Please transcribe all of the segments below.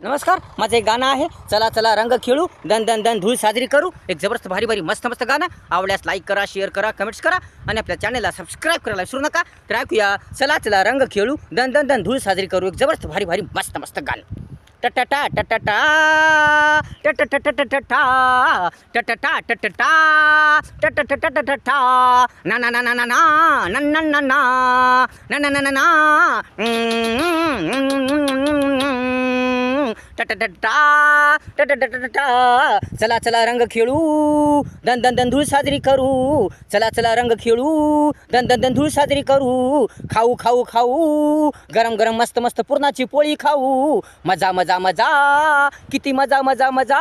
नमस्कार, माझं एक गाणं आहे. चला चला रंग खेळू, दन दन दन धूळ साजरी करू. एक जबरदस्त भारी भारी मस्त मस्त गाणं. आवडल्यास लाईक करा, शेअर करा, कमेंट्स करा आणि आपल्या चॅनलला सबस्क्राईब करायला विसरू नका. तर ऐकूया, चला चला रंग खेळू, दन दन दन धूळ साजरी करू. एक जबरदस्त भारी भारी मस्त मस्त गाणं. टटटा टटटा टटटटटटा टटटा टटटा टटटटटटा ना ना ना ना ना ना ना ना ना ना ना ना टटटटा टटटटटा. चला चला रंग खेळू, दन दन दन धूळ साजरी करू. चला चला रंग खेळू, दन दन दन धूळ साजरी करू. खाऊ खाऊ खाऊ, गरम गरम मस्त मस्त पुरणाची पोळी खाऊ. मजा मजा मजा, किती मजा मजा मजा.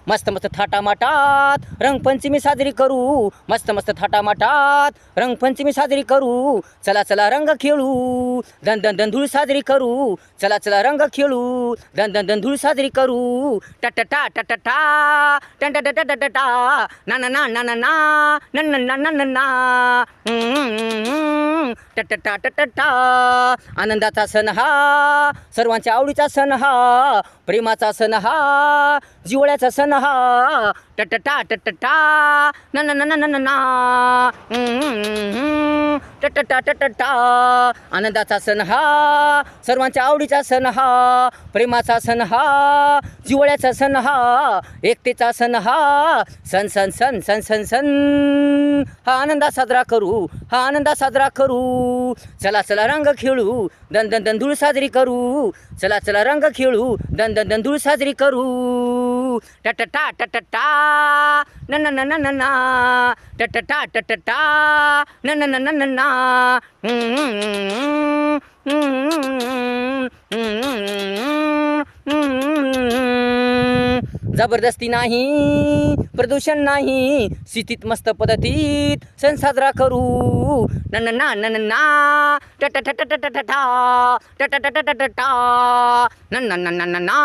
मस्त मस्त थाटामाटात रंगपंचमी साजरी करू. मस्त मस्त थाटामाटात रंगपंचमी साजरी करू. चला चला रंग खेळू, दन दन दन धूळ साजरी करू. चला चला रंग खेळू, दन दन दन धूळ साजरी करू. टटटा टटटा टटटटटटा ना ना ना ना ना ना ना ना ना ना ना टटटा टटटा. आनंदाचा सण हा, सर्वांच्या आवडीचा सण हा, प्रेमाचा सण हा, जिवळ्याचा सण हा. टटटा टटटा ना ना ना ना ना ना टटटा टटटा. आनंदाचा सण हा, सर्वांच्या आवडीचा सण हा, प्रेमाचा सण हा, जिवळ्याचा सण हा, एकतेचा सण हा. सण सण सण सण सण सण हा आनंदा साजरा करू, हा आनंदा साजरा करू. चला चला रंग खेळू, दन दन दन धूळ साजरी करू. चला चला रंग खेळू, दन दन दन धूळ साजरी करू. टटटा टटटा न न न न न टटटा टटटा न न न न न. जबरदस्ती नाही, प्रदूषण नाही, शिस्तीत मस्त पद्धतीत सण साजरा करू. न न ना न न ना टटटटटटटा टटटटटटा न न न न ना.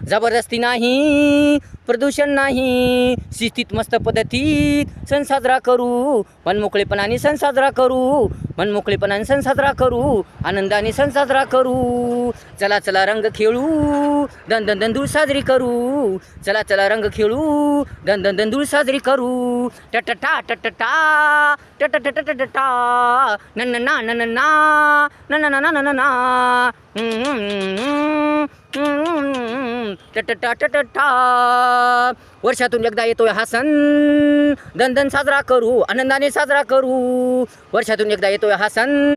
जबरदस्ती नाही, प्रदूषण नाही, शिस्तीत मस्त पद्धतीत सण साजरा करू. मनमोकळेपणाने सण साजरा करू, मनमोकळेपणाने सण साजरा करू, आनंदाने सण साजरा करू. चला चला रंग खेळू, दन दन दन धूळ साजरी करू. चला चला रंग खेळू, दन दन दन धूळ साजरी करू. टटटा टटटा टटटटटटा न न ना न न ना न न ना न ना. टटटा टटटा. वर्षातून एकदा येतोय हा सण, दन दन साजरा करू, आनंदाने साजरा करू. वर्षातून एकदा येतोय हा सण.